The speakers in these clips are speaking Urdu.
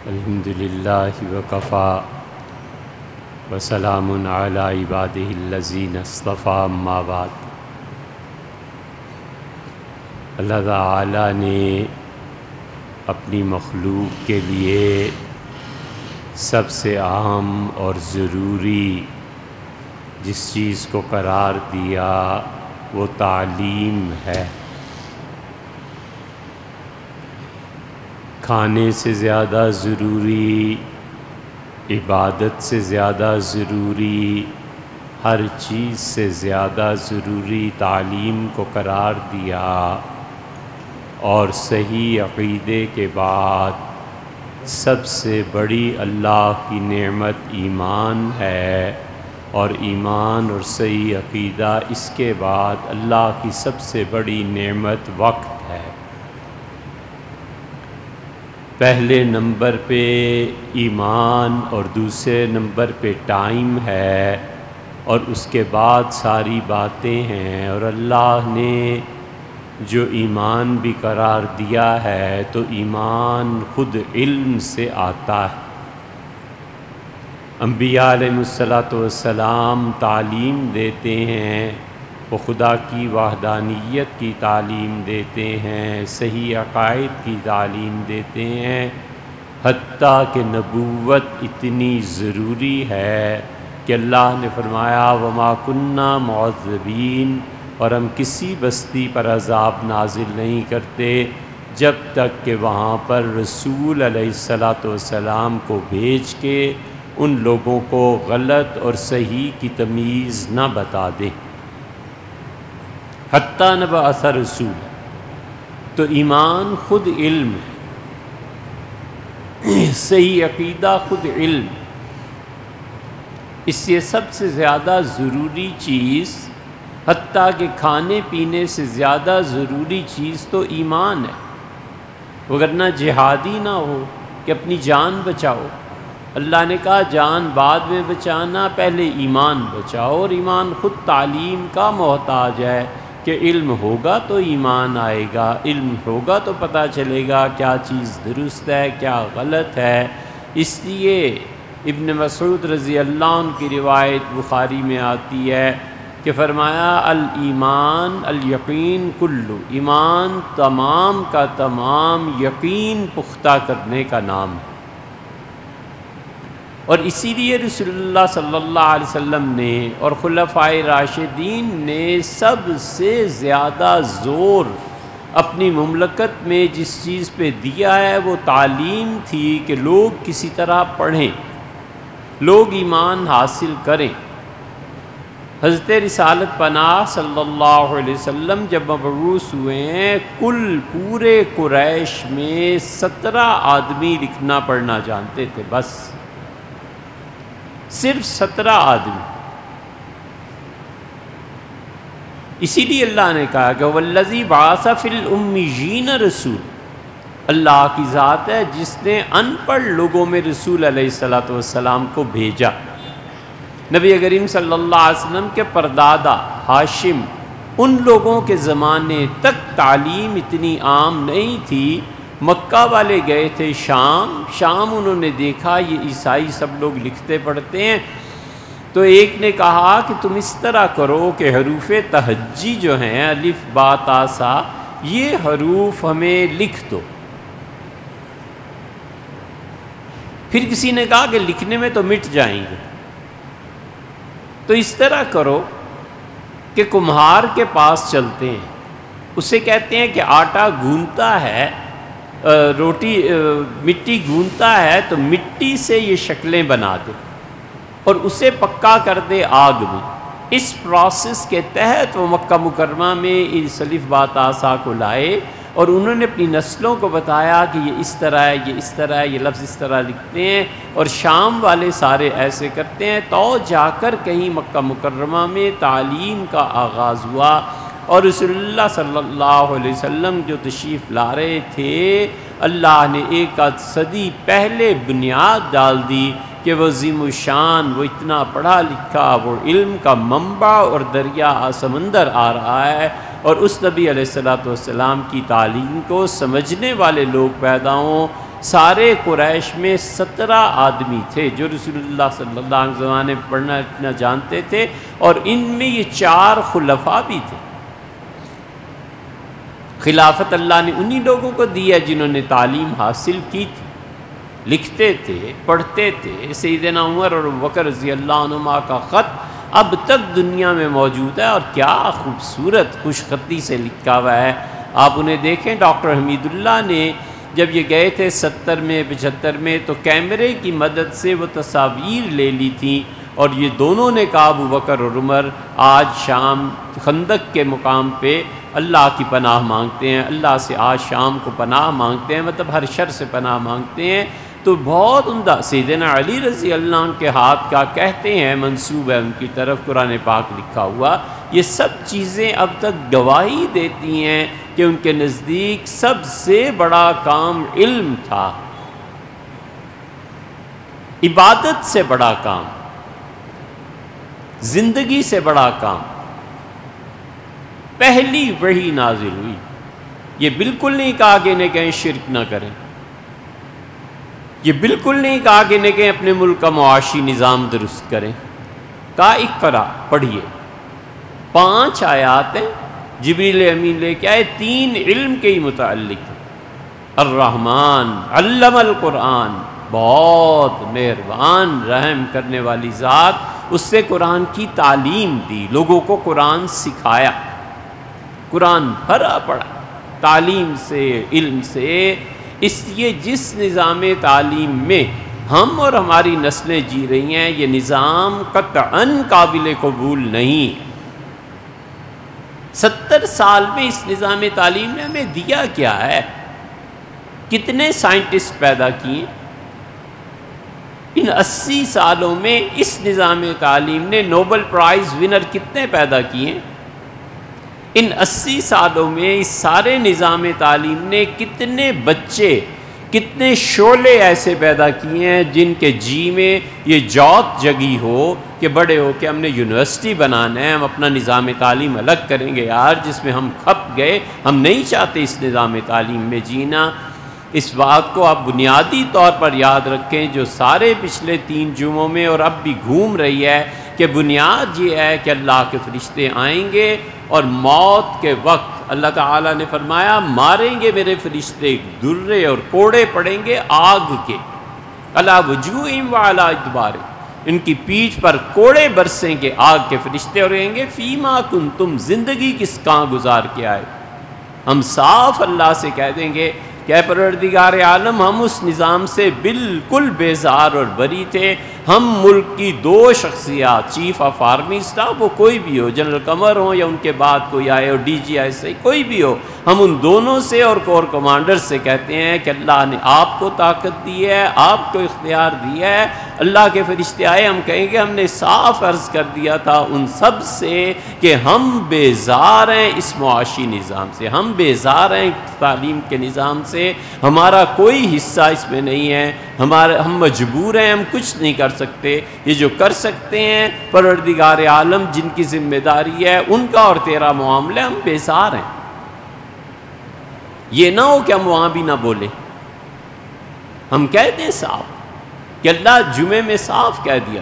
الحمدللہ وکفا وسلام علی عبادہ الذین اصطفیٰ اما بعد۔ اللہ تعالی نے اپنی مخلوق کے لیے سب سے اہم اور ضروری جس چیز کو قرار دیا وہ تعلیم ہے۔ کھانے سے زیادہ ضروری، عبادت سے زیادہ ضروری، ہر چیز سے زیادہ ضروری تعلیم کو قرار دیا، اور صحیح عقیدے کے بعد سب سے بڑی اللہ کی نعمت ایمان ہے، اور ایمان اور صحیح عقیدہ اس کے بعد اللہ کی سب سے بڑی نعمت وقت ہے۔ پہلے نمبر پہ ایمان اور دوسرے نمبر پہ ٹائم ہے، اور اس کے بعد ساری باتیں ہیں۔ اور اللہ نے جو ایمان بھی قرار دیا ہے تو ایمان خود علم سے آتا ہے۔ انبیاء علیہ السلام تعلیم دیتے ہیں، وہ خدا کی وحدانیت کی تعلیم دیتے ہیں، صحیح عقائد کی تعلیم دیتے ہیں، حتیٰ کہ نبوت اتنی ضروری ہے کہ اللہ نے فرمایا وَمَا كُنَّا مُعَذِّبِينَ، اور ہم کسی بستی پر عذاب نازل نہیں کرتے جب تک کہ وہاں پر رسول علیہ السلام کو بھیج کے ان لوگوں کو غلط اور صحیح کی تمیز نہ بتا دیں، حتیٰ نبعث رسول۔ تو ایمان خود علم ہے، صحیح عقیدہ خود علم، اس سے سب سے زیادہ ضروری چیز، حتیٰ کہ کھانے پینے سے زیادہ ضروری چیز تو ایمان ہے، وگرنہ جہادی نہ ہو کہ اپنی جان بچاؤ۔ اللہ نے کہا جان بعد میں بچانا، پہلے ایمان بچاؤ، اور ایمان خود تعلیم کا محتاج ہے کہ علم ہوگا تو ایمان آئے گا، علم ہوگا تو پتہ چلے گا کیا چیز درست ہے کیا غلط ہے۔ اس لیے ابن مسعود رضی اللہ عنہ کی روایت بخاری میں آتی ہے کہ فرمایا الایمان الیقین کلو، ایمان تمام کا تمام یقین پختہ کرنے کا نام ہے۔ اور اسی لیے رسول اللہ صلی اللہ علیہ وسلم نے اور خلفائے راشدین نے سب سے زیادہ زور اپنی مملکت میں جس چیز پہ دیا ہے وہ تعلیم تھی کہ لوگ کسی طرح پڑھیں، لوگ ایمان حاصل کریں۔ حضرت رسالت پناہ صلی اللہ علیہ وسلم جب مبعوث ہوئے ہیں، کل پورے قریش میں 17 آدمی لکھنا پڑھنا جانتے تھے، بس صرف 17 آدمی۔ اسی لیے اللہ نے کہا کہ وَالَّذِي بَعَثَ فِي الْأُمِّيِّينَ رَسُولًا، اللہ کی ذات ہے جس نے ان پڑھ لوگوں میں رسول علیہ السلام کو بھیجا۔ نبی کریم صلی اللہ علیہ وسلم کے پردادا ہاشم، ان لوگوں کے زمانے تک تعلیم اتنی عام نہیں تھی۔ مکہ والے گئے تھے شام انہوں نے دیکھا یہ عیسائی سب لوگ لکھتے پڑھتے ہیں، تو ایک نے کہا کہ تم اس طرح کرو کہ حروف تہجی جو ہیں الف با تا سا، یہ حروف ہمیں لکھ دو۔ پھر کسی نے کہا کہ لکھنے میں تو مٹ جائیں گے، تو اس طرح کرو کہ کمہار کے پاس چلتے ہیں، اسے کہتے ہیں کہ آٹا گوندتا ہے، روٹی مٹی گوندتا ہے تو مٹی سے یہ شکلیں بنا دے اور اسے پکا کر دے آگ میں۔ اس پروسیس کے تحت وہ مکہ مکرمہ میں اس الف با تا سا کو لائے، اور انہوں نے اپنی نسلوں کو بتایا کہ یہ اس طرح ہے، یہ اس طرح ہے، یہ لفظ اس طرح لکھتے ہیں، اور شام والے سارے ایسے کرتے ہیں، تو جا کر کہیں مکہ مکرمہ میں تعلیم کا آغاز ہوا۔ اور رسول اللہ صلی اللہ علیہ وسلم جو تشریف لا رہے تھے، اللہ نے ایک صدی پہلے بنیاد ڈال دی کہ وہ عظیم الشان، وہ اتنا پڑھا لکھا، وہ علم کا منبع اور دریا سمندر آ رہا ہے، اور اس نبی علیہ السلام کی تعلیم کو سمجھنے والے لوگ پیدا ہوں۔ سارے قریش میں 17 آدمی تھے جو رسول اللہ صلی اللہ علیہ وسلم نے پڑھنا لکھنا جانتے تھے، اور ان میں یہ 4 خلفاء بھی تھے۔ خلافت اللہ نے انہی لوگوں کو دی ہے جنہوں نے تعلیم حاصل کی تھی، لکھتے تھے، پڑھتے تھے۔ سیدنا عمر اور ابوبکر رضی اللہ عنہما کا خط اب تک دنیا میں موجود ہے، اور کیا خوبصورت خوش خطی سے لکھا ہوا ہے۔ آپ انہیں دیکھیں، ڈاکٹر حمید اللہ نے جب یہ گئے تھے 70 میں 75 میں تو کیمرے کی مدد سے وہ تصاویر لے لی تھیں، اور یہ دونوں نے کہا، ابوبکر اور عمر، آج شام خندق کے مقام پہ اللہ کی پناہ مانگتے ہیں، اللہ سے آج شام کو پناہ مانگتے ہیں، مطلب ہر شر سے پناہ مانگتے ہیں۔ تو بہت عمدہ سیدنا علی رضی اللہ عنہ کے ہاتھ کا کہتے ہیں منسوب ہے ان کی طرف، قرآن پاک لکھا ہوا۔ یہ سب چیزیں اب تک گواہی دیتی ہیں کہ ان کے نزدیک سب سے بڑا کام علم تھا، عبادت سے بڑا کام، زندگی سے بڑا کام۔ پہلی وحی نازل ہوئی، یہ بالکل نہیں کہا کہ انہیں کہیں شرک نہ کریں، یہ بالکل نہیں کہا کہ انہیں کہیں اپنے ملک کا معاشی نظام درست کریں، کہا اقرا پڑھیے۔ 5 آیات ہیں، جبریل امین لے کے آئے، 3 علم کے ہی متعلق ہیں۔ الرحمن علم القرآن، بہت مہربان رحم کرنے والی ذات، اس سے قرآن کی تعلیم دی، لوگوں کو قرآن سکھایا، قرآن بھرا پڑا تعلیم سے، علم سے۔ اس لیے جس نظام تعلیم میں ہم اور ہماری نسلیں جی رہی ہیں، یہ نظام قطعاً قابل قبول نہیں۔ 70 سال میں اس نظام تعلیم نے ہمیں دیا کیا ہے؟ کتنے سائنٹسٹ پیدا کیے؟ ان 80 سالوں میں اس نظام تعلیم نے نوبل پرائز ونر کتنے پیدا کیے؟ ان 80 سالوں میں اس سارے نظام تعلیم نے کتنے بچے، کتنے شعلے ایسے پیدا کیے ہیں جن کے جی میں یہ جوت جگی ہو کہ بڑے ہو کہ ہم نے یونیورسٹی بنانا ہے، ہم اپنا نظام تعلیم الگ کریں گے یار، جس میں ہم کھپ گئے، ہم نہیں چاہتے اس نظام تعلیم میں جینا۔ اس بات کو آپ بنیادی طور پر یاد رکھیں، جو سارے پچھلے 3 جمعوں میں اور اب بھی گھوم رہی ہے، کہ بنیاد یہ ہے کہ اللہ کے فرشتے آئیں گے اور موت کے وقت اللہ تعالیٰ نے فرمایا ماریں گے میرے فرشتے، درے اور کوڑے پڑیں گے آگ کے، علی وجوہہم وعلی ادبارہم، ان کی پیٹھ پر کوڑے برسیں گے آگ کے فرشتے، اور کہیں گے فیما کنتم، زندگی کس کہاں گزار کے آئے۔ ہم صاف اللہ سے کہہ دیں گے کہ اے پروردگار عالم، ہم اس نظام سے بالکل بیزار اور بری تھے۔ ہم ملک کی 2 شخصیات، چیف آف آرمی اسٹاف، وہ کوئی بھی ہو، جنرل قمر ہوں یا ان کے بعد کوئی آئے ہو، ڈی جی آئی سے کوئی بھی ہو، ہم ان دونوں سے اور کور کمانڈر سے کہتے ہیں کہ اللہ نے آپ کو طاقت دی ہے، آپ کو اختیار دیا ہے۔ اللہ کے فرشتے آئے، ہم کہیں گے ہم نے صاف عرض کر دیا تھا ان سب سے کہ ہم بیزار ہیں اس معاشی نظام سے، ہم بیزار ہیں تعلیم کے نظام سے، ہمارا کوئی حصہ اس میں نہیں ہے، ہم مجبور ہیں، ہم کچھ نہیں کر سکتے۔ یہ جو کر سکتے ہیں پروردگار عالم جن کی ذمہ داری ہے ان کا اور تیرا معاملہ، ہم بیزار ہیں۔ یہ نہ ہو کہ ہم وہاں بھی نہ بولیں، ہم کہہ دیں صاف کہ اللہ جمعے میں صاف کہہ دیا،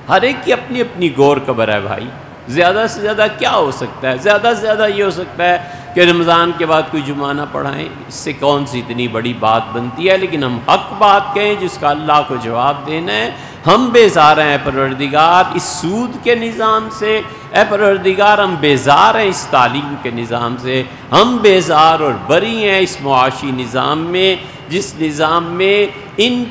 ہر ایک کی اپنی اپنی غور قبر ہے بھائی۔ زیادہ سے زیادہ کیا ہو سکتا ہے؟ زیادہ سے زیادہ یہ ہو سکتا ہے کہ رمضان کے بعد کوئی جمعہ نہ پڑھائیں، اس سے کون سی اتنی بڑی بات بنتی ہے، لیکن ہم حق بات کہیں جس کا اللہ کو جواب دینا ہے۔ ہم بیزار ہیں پروردگار اس سود کے نظام سے، اے پروردگار ہم بیزار ہیں اس تعلیم کے نظام سے، ہم بیزار اور بری ہیں اس معاشی نظام میں، جس نظام میں ان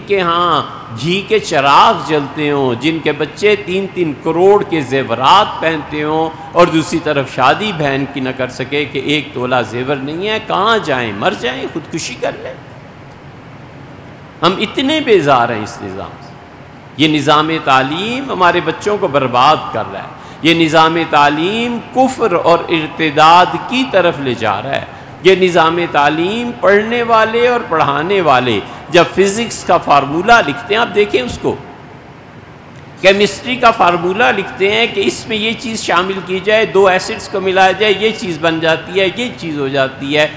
کے ہاں گھی کے چراغ جلتے ہوں، جن کے بچے 3-3 کروڑ کے زیورات پہنتے ہوں، اور دوسری طرف شادی بہن کی نہ کر سکے کہ 1 تولہ زیور نہیں ہے، کہاں جائیں؟ مر جائیں، خودکشی کر لیں۔ ہم اتنے بیزار ہیں اس نظام سے۔ یہ نظام تعلیم ہمارے بچوں کو برباد کر رہا ہے، یہ نظام تعلیم کفر اور ارتداد کی طرف لے جا رہا ہے۔ یہ نظام تعلیم پڑھنے والے اور پڑھانے والے جب فزکس کا فارمولہ لکھتے ہیں، آپ دیکھیں اس کو، کیمسٹری کا فارمولہ لکھتے ہیں کہ اس میں یہ چیز شامل کی جائے، 2 ایسڈز کو ملایا جائے، یہ چیز بن جاتی ہے، یہ چیز ہو جاتی ہے۔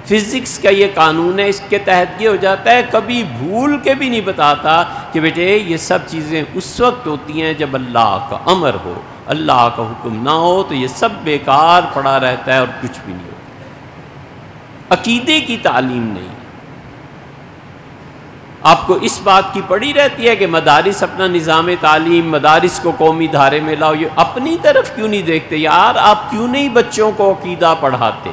فزکس کا یہ قانون ہے، اس کے تحت یہ ہو جاتا ہے، کبھی بھول کے بھی نہیں بتاتا کہ بیٹے یہ سب چیزیں اس وقت ہوتی ہیں جب اللہ کا امر ہو، اللہ کا حکم نہ ہو تو یہ سب بیکار پڑا رہتا ہے اور کچھ بھی نہیں ہوتا۔ عقیدے کی تعلیم نہیں۔ آپ کو اس بات کی پڑی رہتی ہے کہ مدارس اپنا نظام تعلیم، مدارس کو قومی دھارے میں لاؤ، یہ اپنی طرف کیوں نہیں دیکھتے؟ یار آپ کیوں نہیں بچوں کو عقیدہ پڑھاتے؟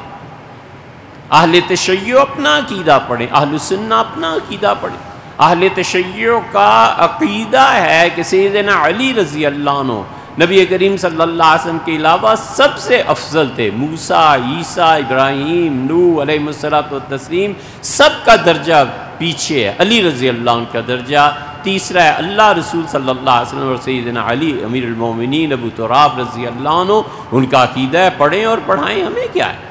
اہل تشیع اپنا عقیدہ پڑھیں، اہل سنہ اپنا عقیدہ پڑھیں۔ اہل تشیع کا عقیدہ ہے کہ سیدنا علی رضی اللہ عنہ نبی کریم صلی اللہ علیہ وسلم کے علاوہ سب سے افضل تھے۔ موسیٰ، عیسیٰ، ابراہیم، نوح علیہ الصلوۃ والتسلیم، سب کا درجہ پیچھے ہے، علی رضی اللہ عنہ کا درجہ تیسرا ہے۔ اللہ رسول صلی اللہ علیہ وسلم اور سیدنا علی امیر المومنین ابو تراب رضی اللہ عنہ، ان کا عقیدہ ہے، پڑھیں اور پڑھائیں، ہمیں کیا ہے؟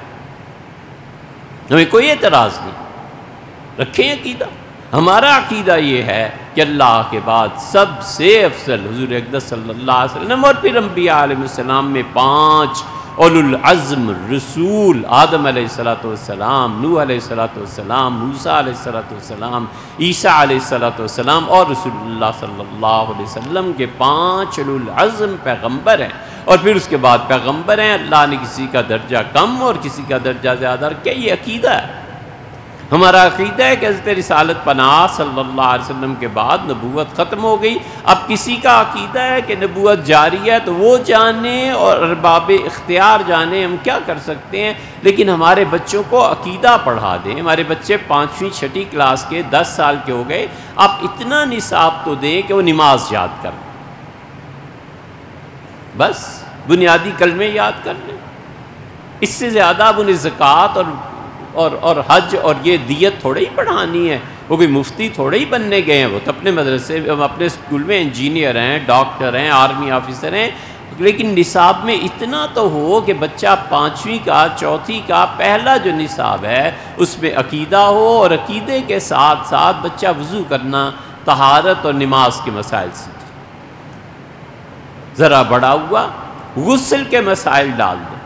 ہمیں کوئی اعتراض نہیں، رکھیں عقیدہ۔ ہمارا عقیدہ یہ ہے کہ اللہ کے بعد سب سے افضل حضور اقدس صلی اللہ علیہ وسلم، اور پھر انبیاء علیہ السلام میں 5 اولو العزم رسول، آدم علیہ السلام، نوح علیہ السلام، موسیٰ علیہ السلام، عیسیٰ علیہ السلام، اور رسول اللہ صلی اللہ علیہ وسلم کے 5 اولو العزم پیغمبر ہیں۔ اور پھر اس کے بعد پیغمبر ہیں، اللہ نے کسی کا درجہ کم اور کسی کا درجہ زیادہ رکھا۔ یہ عقیدہ ہے، ہمارا عقیدہ ہے کہ حضرت رسالت پناہ صلی اللہ علیہ وسلم کے بعد نبوت ختم ہو گئی۔ اب کسی کا عقیدہ ہے کہ نبوت جاری ہے تو وہ جانے اور ارباب اختیار جانے، ہم کیا کر سکتے ہیں؟ لیکن ہمارے بچوں کو عقیدہ پڑھا دیں۔ ہمارے بچے 5ویں 6ٹھی کلاس کے 10 سال کے ہو گئے، آپ اتنا نصاب تو دیں کہ وہ نماز یاد کر لیں، بس بنیادی کلمے یاد کر لیں۔ اس سے زیادہ اب انہیں زکوٰۃ اور حج اور یہ دیت تھوڑے ہی پڑھانی ہے، وہ کوئی مفتی تھوڑے ہی بننے گئے ہیں، وہ تو اپنے مدرسے اپنے اسکول میں انجینئر ہیں، ڈاکٹر ہیں، آرمی آفیسر ہیں، لیکن نصاب میں اتنا تو ہو کہ بچہ 5ویں کا 4تھی کا پہلا جو نصاب ہے اس میں عقیدہ ہو، اور عقیدے کے ساتھ ساتھ بچہ وضو کرنا، طہارت اور نماز کے مسائل سیکھے۔ ذرا بڑا ہوا غسل کے مسائل ڈال دیں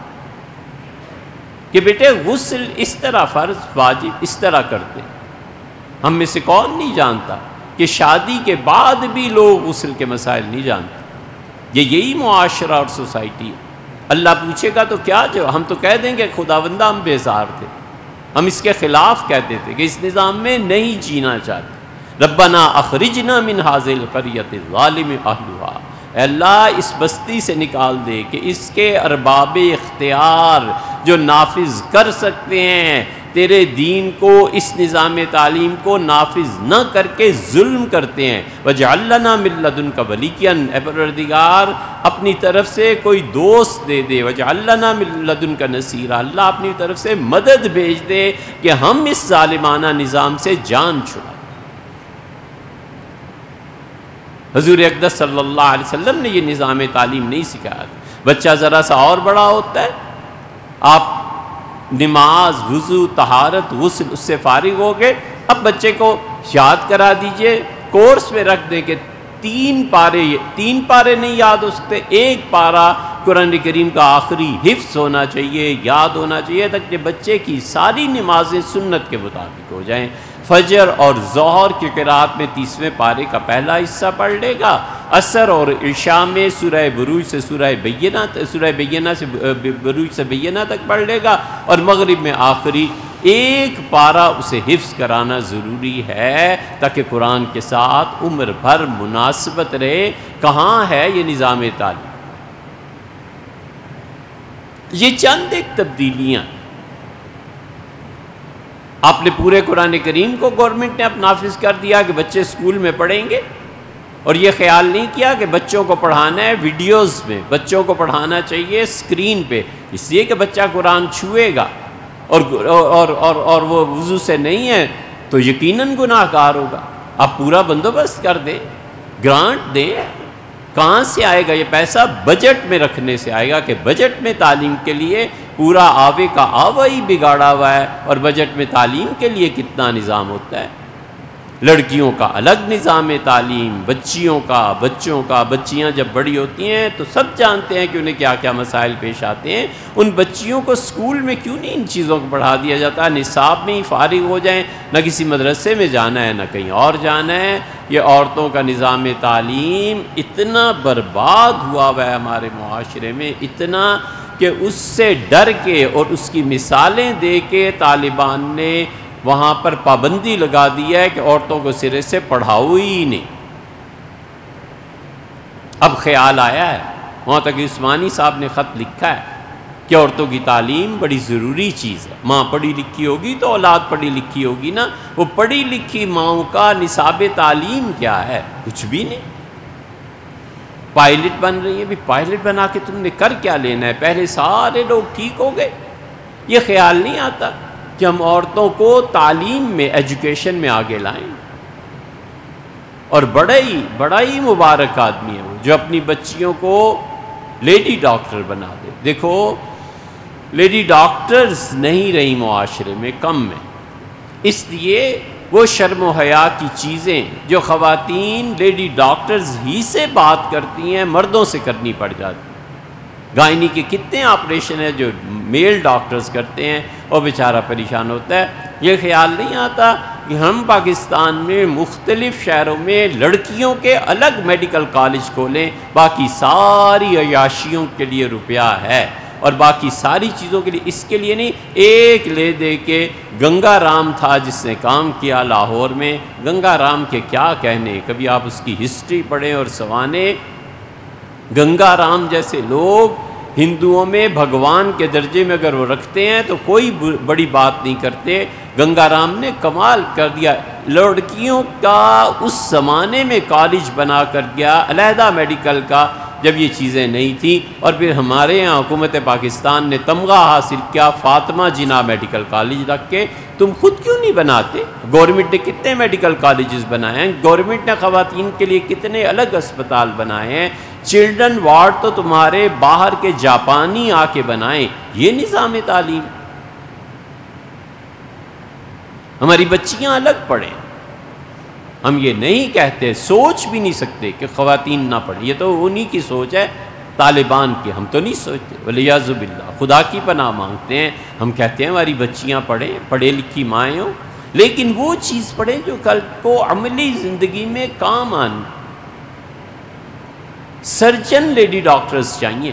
کہ بیٹے غسل اس طرح فرض واجب اس طرح کرتے۔ ہم میں سے کون نہیں جانتا کہ شادی کے بعد بھی لوگ غسل کے مسائل نہیں جانتے؟ یہی معاشرہ اور سوسائٹی ہے۔ اللہ پوچھے گا تو کیا جو ہم تو کہہ دیں گے خداوندہ ہم بیزار تھے، ہم اس کے خلاف کہتے تھے کہ اس نظام میں نہیں جینا چاہتے۔ ربنا اخرجنا من هذه القرية الظالم اهلها، اے اللہ اس بستی سے نکال دے کہ اس کے ارباب اختیار جو نافذ کر سکتے ہیں تیرے دین کو، اس نظام تعلیم کو نافذ نہ کر کے ظلم کرتے ہیں۔ وَاجْعَلْ لَنَا مِن لَّدُنْكَ وَلِيًّا، اے پروردگار اپنی طرف سے کوئی دوست دے دے۔ وَاجْعَلْ لَنَا مِن لَّدُنْكَ نَصِيرًا، اللہ اپنی طرف سے مدد بھیج دے کہ ہم اس ظالمانہ نظام سے جان چھڑائیں۔ حضور اقدس صلی اللہ علیہ وسلم نے یہ نظام تعلیم نہیں سکھایا۔ بچہ ذرا سا اور بڑا ہوتا ہے، آپ نماز، وضو، طہارت، غسل اس سے فارغ ہو گئے، اب بچے کو یاد کرا دیجئے، کورس میں رکھ دیں کہ 3 پارے نہیں یاد ہو سکتے، 1 پارہ قرآن کریم کا آخری حفظ ہونا چاہیے، یاد ہونا چاہیے، تاکہ بچے کی ساری نمازیں سنت کے مطابق ہو جائیں۔ فجر اور ظہر کی قرات میں 30ویں پارے کا پہلا حصہ پڑھ لے گا، عصر اور عشاء میں سورہ بروج سے بروج سے بینہ تک پڑھ لے گا، اور مغرب میں آخری 1 پارہ اسے حفظ کرانا ضروری ہے تاکہ قرآن کے ساتھ عمر بھر مناسبت رہے۔ کہاں ہے یہ نظام تعلیم؟ یہ چند ایک تبدیلیاں، آپ نے پورے قرآن کریم کو گورنمنٹ نے اب نافذ کر دیا کہ بچے اسکول میں پڑھیں گے، اور یہ خیال نہیں کیا کہ بچوں کو پڑھانا ہے ویڈیوز میں، بچوں کو پڑھانا چاہیے اسکرین پہ، اس لیے کہ بچہ قرآن چھوئے گا اور وہ وضو سے نہیں ہے تو یقیناً گناہ گار ہوگا۔ آپ پورا بندوبست کر دیں، گرانٹ دیں۔ کہاں سے آئے گا یہ پیسہ؟ بجٹ میں رکھنے سے آئے گا کہ بجٹ میں تعلیم کے لیے پورا آوے کا آوا ہی بگاڑا ہوا ہے، اور بجٹ میں تعلیم کے لیے کتنا نظام ہوتا ہے۔ لڑکیوں کا الگ نظام تعلیم، بچیوں کا، بچوں کا، بچیاں جب بڑی ہوتی ہیں تو سب جانتے ہیں کہ انہیں کیا کیا مسائل پیش آتے ہیں. ان بچیوں کو اسکول میں کیوں نہیں ان چیزوں کو پڑھا دیا جاتا؟ نصاب میں ہی فارغ ہو جائیں، نہ کسی مدرسے میں جانا ہے نہ کہیں اور جانا ہے. یہ عورتوں کا نظام تعلیم اتنا برباد ہوا ہے ہمارے معاشرے میں، اتنا کہ اس سے ڈر کے اور اس کی مثالیں دے کے طالبان نے وہاں پر پابندی لگا دی ہے کہ عورتوں کو سرے سے پڑھاؤ ہی نہیں. اب خیال آیا ہے، وہاں تک عثمانی صاحب نے خط لکھا ہے کہ عورتوں کی تعلیم بڑی ضروری چیز ہے. ماں پڑھی لکھی ہوگی تو اولاد پڑھی لکھی ہوگی نا. وہ پڑھی لکھی ماؤں کا نصاب تعلیم کیا ہے؟ کچھ بھی نہیں. پائلٹ بن رہی ہے، بھی پائلٹ بنا کے تم نے کر کیا لینا ہے؟ پہلے سارے لوگ ٹھیک ہو گئے. یہ خیال نہیں آتا کہ ہم عورتوں کو تعلیم میں، ایجوکیشن میں آگے لائیں. اور بڑا ہی مبارک آدمی ہے وہ جو اپنی بچیوں کو لیڈی ڈاکٹر بنا دے. دیکھو لیڈی ڈاکٹرز نہیں رہی معاشرے میں، کم میں. اس لیے وہ شرم و حیا کی چیزیں جو خواتین لیڈی ڈاکٹرز ہی سے بات کرتی ہیں مردوں سے کرنی پڑ جاتی. گائنی کے کتنے آپریشن ہیں جو میل ڈاکٹرز کرتے ہیں اور بیچارہ پریشان ہوتا ہے. یہ خیال نہیں آتا کہ ہم پاکستان میں مختلف شہروں میں لڑکیوں کے الگ میڈیکل کالج کھولیں. باقی ساری عیاشیوں کے لیے روپیہ ہے اور باقی ساری چیزوں کے لیے، اس کے لیے نہیں. ایک لے دے کے گنگا رام تھا جس نے کام کیا لاہور میں. گنگا رام کے کیا کہنے، کبھی آپ اس کی ہسٹری پڑھیں اور سوانیں. گنگا رام جیسے لوگ ہندوؤں میں بھگوان کے درجے میں اگر وہ رکھتے ہیں تو کوئی بڑی بات نہیں کرتے. گنگا رام نے کمال کر دیا. لڑکیوں کا اس زمانے میں کالج بنا کر گیا، علیحدہ میڈیکل کا، جب یہ چیزیں نہیں تھیں. اور پھر ہمارے یہاں حکومت پاکستان نے تمغہ حاصل کیا فاطمہ جناح میڈیکل کالج رکھ کے. تم خود کیوں نہیں بناتے؟ گورنمنٹ نے کتنے میڈیکل کالجز بنائے ہیں، گورنمنٹ نے خواتین کے لیے کتنے الگ اسپتال بنائے ہیں. چلڈرن وارڈ تو تمہارے باہر کے جاپانی آ کے بنائیں. یہ نظام تعلیم. ہماری بچیاں الگ پڑھیں. ہم یہ نہیں کہتے، سوچ بھی نہیں سکتے کہ خواتین نہ پڑھیں. یہ تو انہی کی سوچ ہے طالبان کی. ہم تو نہیں سوچتے، والعیاذ باللہ، خدا کی پناہ مانگتے ہیں. ہم کہتے ہیں ہماری بچیاں پڑھیں، پڑھے لکھی مائیں ہوں، لیکن وہ چیز پڑھیں جو کل کو عملی زندگی میں کام آنے. سرجن لیڈی ڈاکٹرز چاہیے.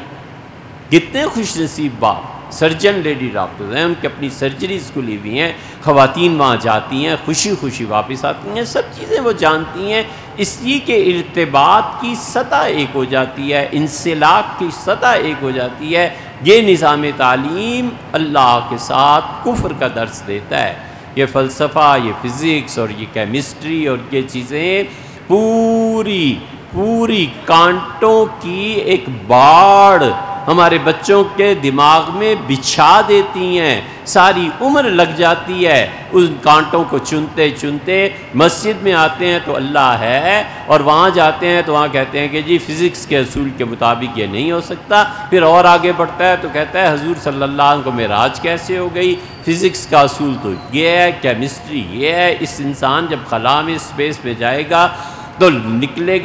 کتنے خوش نصیب باپ سرجن لیڈی ڈاکٹرز ہیں، ان کی اپنی سرجریز کھلی ہوئی ہیں. خواتین وہاں جاتی ہیں، خوشی خوشی واپس آتی ہیں. سب چیزیں وہ جانتی ہیں، اس لیے کہ ارتباط کی سطح ایک ہو جاتی ہے، انسلاک کی سطح ایک ہو جاتی ہے. یہ نظام تعلیم اللہ کے ساتھ کفر کا درس دیتا ہے. یہ فلسفہ، یہ فزکس اور یہ کیمسٹری اور یہ چیزیں پوری کانٹوں کی ایک باڑ ہمارے بچوں کے دماغ میں بچھا دیتی ہیں. ساری عمر لگ جاتی ہے ان کانٹوں کو چنتے چنتے. مسجد میں آتے ہیں تو اللہ ہے، اور وہاں جاتے ہیں تو وہاں کہتے ہیں کہ جی فزکس کے اصول کے مطابق یہ نہیں ہو سکتا. پھر اور آگے بڑھتا ہے تو کہتا ہے حضور صلی اللہ علیہ وسلم کو معراج کیسے ہو گئی؟ فزکس کا اصول تو یہ ہے، کیمسٹری یہ ہے. اس انسان جب خلا میں اسپیس پہ جائے گا تو نکلے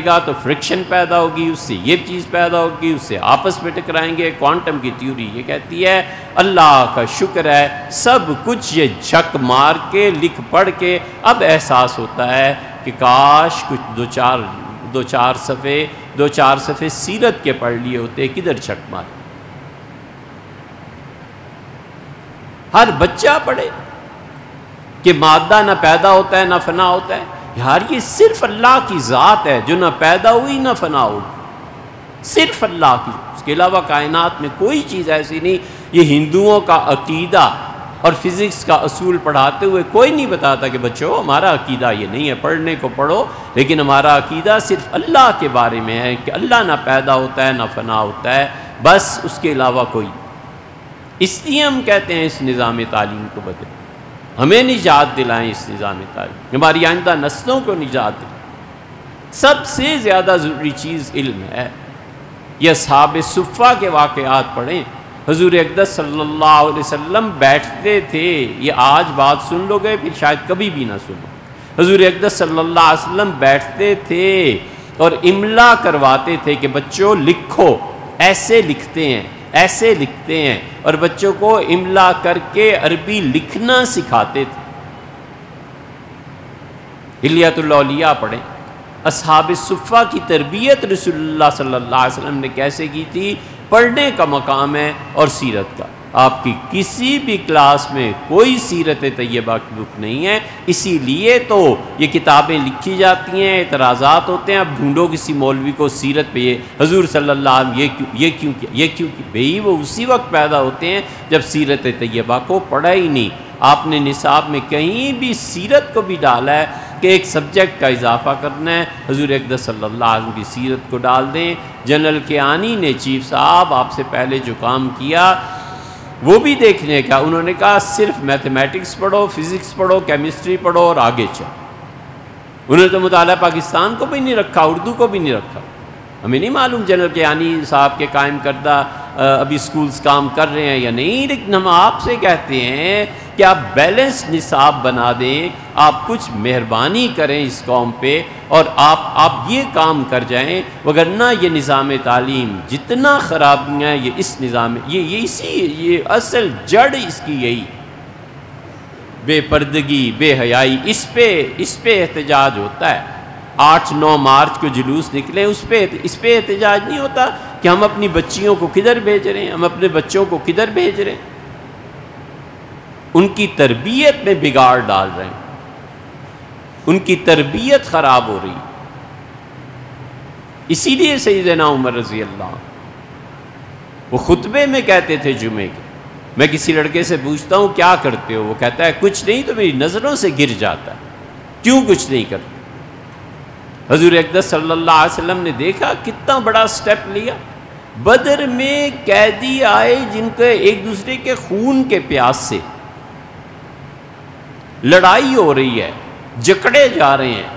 گا تو فرکشن پیدا ہوگی، اس سے یہ چیز پیدا ہوگی، اس سے آپس میں ٹکرائیں گے. کوانٹم کی تھیوری یہ کہتی ہے. اللہ کا شکر ہے سب کچھ یہ جھک مار کے لکھ پڑھ کے اب احساس ہوتا ہے کہ کاش کچھ دو چار صفحے سیرت کے پڑھ لیے ہوتے. کدھر جھک مار. ہر بچہ پڑھے کہ مادہ نہ پیدا ہوتا ہے نہ فنا ہوتا ہے. یار یہ صرف اللہ کی ذات ہے جو نہ پیدا ہوئی نہ فنا ہوئی. صرف اللہ کی، اس کے علاوہ کائنات میں کوئی چیز ایسی نہیں. یہ ہندوؤں کا عقیدہ اور فزکس کا اصول پڑھاتے ہوئے کوئی نہیں بتاتا کہ بچوں ہمارا عقیدہ یہ نہیں ہے، پڑھنے کو پڑھو، لیکن ہمارا عقیدہ صرف اللہ کے بارے میں ہے کہ اللہ نہ پیدا ہوتا ہے نہ فنا ہوتا ہے، بس اس کے علاوہ کوئی. اس لیے ہم کہتے ہیں اس نظام تعلیم کو بدلیں. ہمیں نجات دلائیں اس نظام تعلیم، ہماری آئندہ نسلوں کو نجات دلائیں. سب سے زیادہ ضروری چیز علم ہے. یہ اصحاب صفہ کے واقعات پڑھیں. حضور اقدس صلی اللہ علیہ وسلم بیٹھتے تھے. یہ آج بات سن لو گے پھر شاید کبھی بھی نہ سنو. حضور اقدس صلی اللہ علیہ وسلم بیٹھتے تھے اور املا کرواتے تھے کہ بچوں لکھو، ایسے لکھتے ہیں، ایسے لکھتے ہیں، اور بچوں کو املا کر کے عربی لکھنا سکھاتے تھے۔ حلیۃ الاولیاء پڑھیں، اصحاب صفہ کی تربیت رسول اللہ صلی اللہ علیہ وسلم نے کیسے کی تھی۔ پڑھنے کا مقام ہے اور سیرت کا۔ آپ کی کسی بھی کلاس میں کوئی سیرت طیبہ کی بک نہیں ہے، اسی لیے تو یہ کتابیں لکھی جاتی ہیں، اعتراضات ہوتے ہیں۔ اب ڈھونڈو کسی مولوی کو سیرت پہ، یہ حضور صلی اللہ علیہ وسلم یہ کیوں بھئی وہ اسی وقت پیدا ہوتے ہیں جب سیرت طیبہ کو پڑھا ہی نہیں۔ آپ نے نصاب میں کہیں بھی سیرت کو بھی ڈالا ہے کہ ایک سبجیکٹ کا اضافہ کرنا ہے، حضور اقدس صلی اللہ علیہ وسلم کی سیرت کو ڈال دیں۔ جنرل کیانی نے چیف صاحب آپ سے پہلے جو کام کیا وہ بھی دیکھنے کا، انہوں نے کہا صرف میتھمیٹکس پڑھو، فزکس پڑھو، کیمسٹری پڑھو اور آگے چلو۔ انہوں نے تو مطالعہ پاکستان کو بھی نہیں رکھا، اردو کو بھی نہیں رکھا۔ ہمیں نہیں معلوم جنرل کیانی صاحب کے قائم کردہ ابھی سکولز کام کر رہے ہیں یا نہیں، لیکن ہم آپ سے کہتے ہیں کہ آپ بیلنس نصاب بنا دیں، آپ کچھ مہربانی کریں اس قوم پہ اور آپ یہ کام کر جائیں، وگرنہ یہ نظام تعلیم جتنا خرابیاں یہ اس نظام یہ اصل جڑ اس کی یہی بے پردگی، بے حیائی، اس پہ احتجاج ہوتا ہے۔ 8-9 مارچ کو جلوس نکلے، اس پہ احتجاج نہیں ہوتا کہ ہم اپنی بچیوں کو کدھر بھیج رہے ہیں، ہم اپنے بچوں کو کدھر بھیج رہے ہیں، ان کی تربیت میں بگاڑ ڈال رہے ہیں، ان کی تربیت خراب ہو رہی۔ اسی لیے سیدنا عمر رضی اللہ عنہ وہ خطبے میں کہتے تھے جمعے کے، میں کسی لڑکے سے پوچھتا ہوں کیا کرتے ہو، وہ کہتا ہے کچھ نہیں، تو میری نظروں سے گر جاتا ہے، کیوں کچھ نہیں کرتے؟ حضور اقدس صلی اللہ علیہ وسلم نے دیکھا کتنا بڑا سٹیپ لیا۔ بدر میں قیدی آئے جن کے ایک دوسرے کے خون کے پیاس سے لڑائی ہو رہی ہے، جکڑے جا رہے ہیں،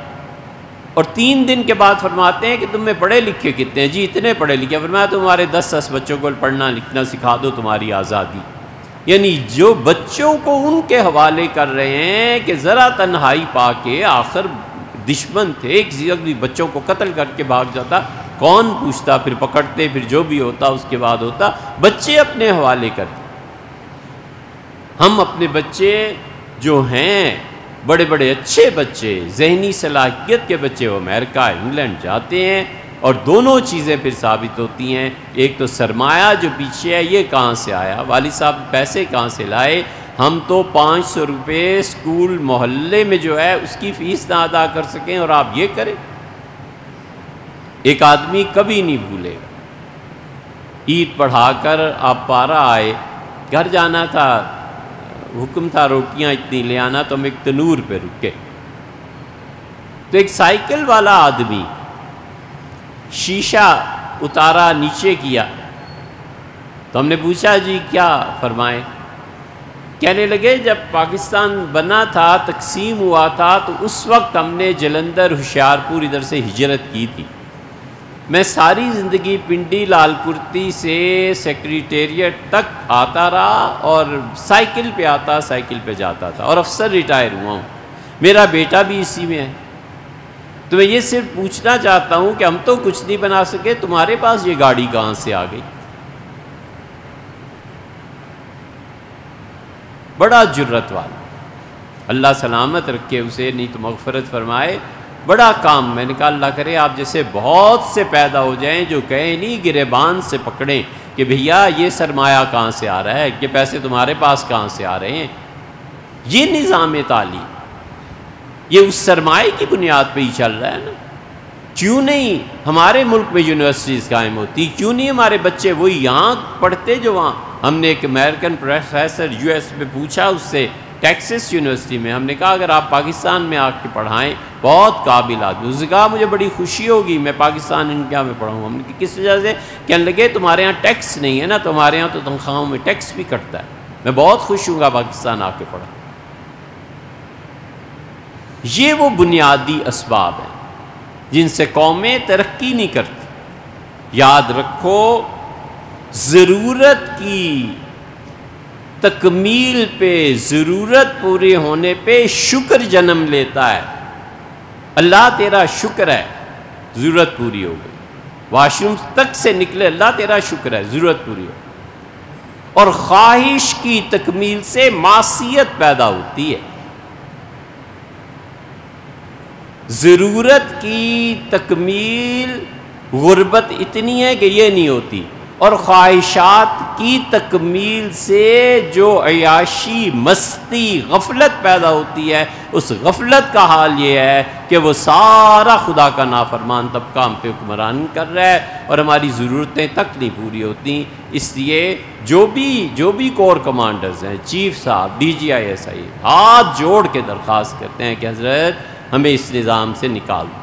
اور 3 دن کے بعد فرماتے ہیں کہ تم میں پڑھے لکھے کتنے ہیں؟ جی اتنے پڑھے لکھے۔ فرمایا تمہارے 10 بچوں کو پڑھنا لکھنا سکھا دو، تمہاری آزادی۔ یعنی جو بچوں کو ان کے حوالے کر رہے ہیں کہ ذرا تنہائی پا کے، آخر دشمن تھے، ایک بھی بچوں کو قتل کر کے بھاگ جاتا، کون پوچھتا، پھر پکڑتے، پھر جو بھی ہوتا اس کے بعد ہوتا، بچے اپنے حوالے کرتے۔ ہم اپنے بچے جو ہیں بڑے بڑے اچھے بچے، ذہنی صلاحیت کے بچے، وہ امریکہ انگلینڈ جاتے ہیں، اور دونوں چیزیں پھر ثابت ہوتی ہیں۔ ایک تو سرمایہ جو پیچھے ہے یہ کہاں سے آیا، والد صاحب پیسے کہاں سے لائے؟ ہم تو 500 روپے اسکول محلے میں جو ہے اس کی فیس نہ ادا کر سکیں، اور آپ یہ کریں۔ ایک آدمی کبھی نہیں بھولے گا، عید پڑھا کر آپ پارا آئے، گھر جانا تھا، حکم تھا روٹیاں اتنی لے آنا، تو ہم ایک تنور پہ رکے، تو ایک سائیکل والا آدمی شیشہ اتارا، نیچے کیا، تو ہم نے پوچھا جی کیا فرمائیں؟ کہنے لگے جب پاکستان بنا تھا، تقسیم ہوا تھا، تو اس وقت ہم نے جلندر ہوشیارپور ادھر سے ہجرت کی تھی۔ میں ساری زندگی پنڈی لال کرتی سے سیکریٹریٹ تک آتا رہا، اور سائیکل پہ آتا، سائیکل پہ جاتا تھا، اور افسر ریٹائر ہوا ہوں، میرا بیٹا بھی اسی میں ہے۔ تو میں یہ صرف پوچھنا چاہتا ہوں کہ ہم تو کچھ نہیں بنا سکے، تمہارے پاس یہ گاڑی کہاں سے آ گئی؟ بڑا جرت والا، اللہ سلامت رکھے اسے، نہیں تو مغفرت فرمائے، بڑا کام۔ میں نے کہا اللہ کرے آپ جیسے بہت سے پیدا ہو جائیں جو کہیں نہیں گریبان سے پکڑیں کہ بھیا یہ سرمایہ کہاں سے آ رہا ہے، یہ پیسے تمہارے پاس کہاں سے آ رہے ہیں۔ یہ نظام تعلیم یہ اس سرمایہ کی بنیاد پہ ہی چل رہا ہے نا۔ کیوں نہیں ہمارے ملک میں یونیورسٹیز قائم ہوتی؟ کیوں نہیں ہمارے بچے وہی یہاں پڑھتے جو وہاں؟ ہم نے ایک امریکن پروفیسر US میں پوچھا اس سے، ٹیکسس یونیورسٹی میں، ہم نے کہا اگر آپ پاکستان میں آ کے پڑھائیں، بہت قابل آدمی، اس نے کہا مجھے بڑی خوشی ہوگی میں پاکستان انڈیا میں پڑھاؤں۔ ہم نے کہا کس وجہ سے؟ کہنے لگے تمہارے یہاں ٹیکس نہیں ہے نا، تمہارے یہاں تو تنخواہوں میں ٹیکس بھی کٹتا ہے، میں بہت خوش ہوں گا پاکستان آ کے پڑھا۔ یہ وہ بنیادی اسباب ہیں جن سے قومیں ترقی نہیں کرتی۔ یاد رکھو ضرورت کی تکمیل پہ، ضرورت پورے ہونے پہ شکر جنم لیتا ہے، اللہ تیرا شکر ہے، ضرورت پوری ہو گئی۔ واش روم تک سے نکلے، اللہ تیرا شکر ہے، ضرورت پوری ہو گئی۔ اور خواہش کی تکمیل سے معصیت پیدا ہوتی ہے۔ ضرورت کی تکمیل غربت اتنی ہے کہ یہ نہیں ہوتی، اور خواہشات کی تکمیل سے جو عیاشی، مستی، غفلت پیدا ہوتی ہے، اس غفلت کا حال یہ ہے کہ وہ سارا خدا کا نافرمان طبقہ ہم پہ حکمران کر رہا ہے، اور ہماری ضرورتیں تک نہیں پوری ہوتی۔ اس لیے جو بھی کور کمانڈرز ہیں، چیف صاحب، D G I S I, ہاتھ جوڑ کے درخواست کرتے ہیں کہ حضرت ہمیں اس نظام سے نکال دو،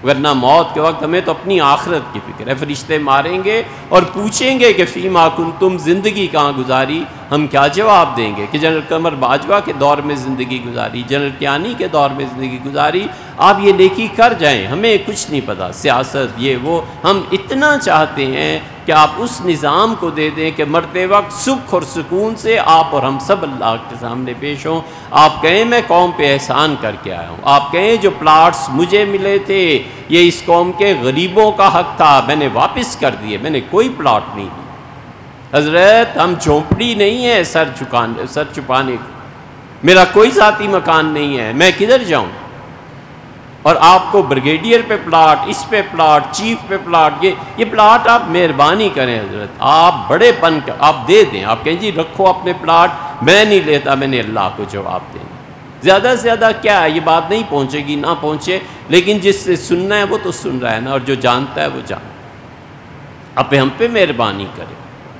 ورنہ موت کے وقت ہمیں تو اپنی آخرت کی فکر ہے۔ فرشتے ماریں گے اور پوچھیں گے کہ فیما کنتم، زندگی کہاں گزاری؟ ہم کیا جواب دیں گے کہ جنرل قمر باجوہ کے دور میں زندگی گزاری، جنرل کیانی کے دور میں زندگی گزاری، آپ یہ نیکی کر جائیں، ہمیں کچھ نہیں پتا، سیاست یہ وہ۔ ہم اتنا چاہتے ہیں کہ آپ اس نظام کو دے دیں کہ مرتے وقت سکھ اور سکون سے آپ اور ہم سب اللہ کے سامنے پیش ہوں۔ آپ کہیں میں قوم پہ احسان کر کے آیا ہوں، آپ کہیں جو پلاٹس مجھے ملے تھے یہ اس قوم کے غریبوں کا حق تھا، میں نے واپس کر دیے، میں نے کوئی پلاٹ نہیں دی۔ حضرت ہم جھونپڑی نہیں ہے سر چھپانے کو، میرا کوئی ذاتی مکان نہیں ہے، میں کدھر جاؤں؟ اور آپ کو بریگیڈیئر پہ پلاٹ، اس پہ پلاٹ، چیف پہ پلاٹ، یہ پلاٹ آپ مہربانی کریں حضرت، آپ بڑے پن کر آپ دے دیں، آپ کہیں جی رکھو اپنے پلاٹ، میں نہیں لیتا، میں نے اللہ کو جواب دینا۔ زیادہ سے زیادہ کیا ہے، یہ بات نہیں پہنچے گی، نہ پہنچے، لیکن جس سے سننا ہے وہ تو سن رہا ہے نا، اور جو جانتا ہے وہ جانتا ہے۔ آپ ہم پہ مہربانی کریں،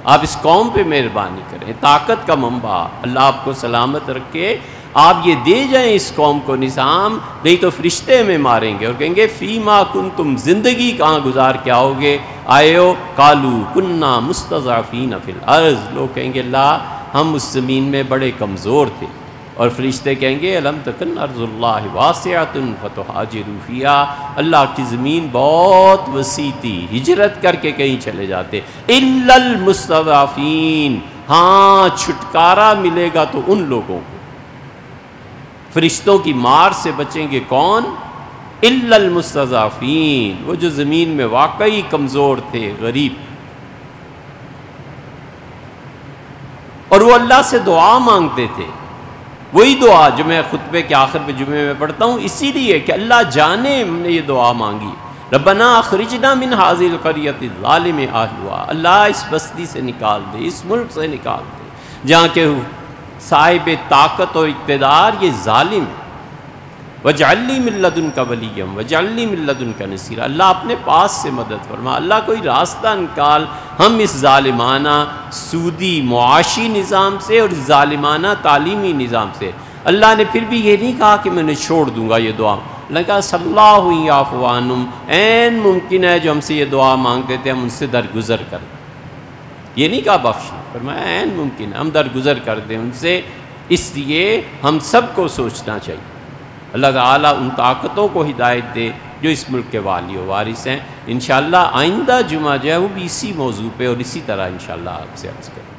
آپ اس قوم پہ مہربانی کریں، طاقت کا منبع اللہ آپ کو سلامت رکھے، آپ یہ دے جائیں اس قوم کو نظام، نہیں تو فرشتے ہمیں ماریں گے اور کہیں گے فیما کنتم، زندگی کہاں گزار کے آؤ گے؟ آئے ہو قالو کننا مستضعفین فی الارض، لوگ کہیں گے اللہ ہم اس زمین میں بڑے کمزور تھے، اور فرشتے کہیں گے الم تکن ارض اللہ واسعۃ فتہاجروا فیہا، اللہ کی زمین بہت وسیع تھی، ہجرت کر کے کہیں چلے جاتے، الا المستضعفین، ہاں چھٹکارا ملے گا تو ان لوگوں کو، فرشتوں کی مار سے بچیں گے کون؟ الا المستضعفین، وہ جو زمین میں واقعی کمزور تھے، غریب، اور وہ اللہ سے دعا مانگتے تھے، وہی دعا جو میں خطبے کے آخر میں جمعے میں پڑھتا ہوں، اسی لیے کہ اللہ جانے ہم نے یہ دعا مانگی، ربنا اخرجنا من هذه القرية الظالم اهلها، اللہ اس بستی سے نکال دے، اس ملک سے نکال دے جہاں کہ صاحب طاقت اور اقتدار یہ ظالم ہے، وَاجْعَلْ لِي مِن لَّدُنْكَ وَلِيًّا وَاجْعَلْ لِي مِن لَّدُنْكَ نَصِيرًا، اللہ اپنے پاس سے مدد فرما، اللہ کوئی راستہ نکال ہم اس ظالمانہ سودی معاشی نظام سے اور ظالمانہ تعلیمی نظام سے۔ اللہ نے پھر بھی یہ نہیں کہا کہ میں نے چھوڑ دوں گا یہ دعا، اللہ نے کہا صلی اللہ یعفو عنہم، عین ممکن ہے جو ہم سے یہ دعا مانگتے تھے ہم ان سے درگزر کر دیں، یہ نہیں کہا بخش، فرمایا عین ممکن ہے ہم درگزر کر دیں ان سے۔ اس لیے ہم سب کو سوچنا چاہیے اللہ تعالیٰ ان طاقتوں کو ہدایت دے جو اس ملک کے والی و وارث ہیں۔ انشاءاللہ آئندہ جمعہ جو ہے وہ بھی اسی موضوع پہ اور اسی طرح انشاءاللہ آپ سے عرض کریں۔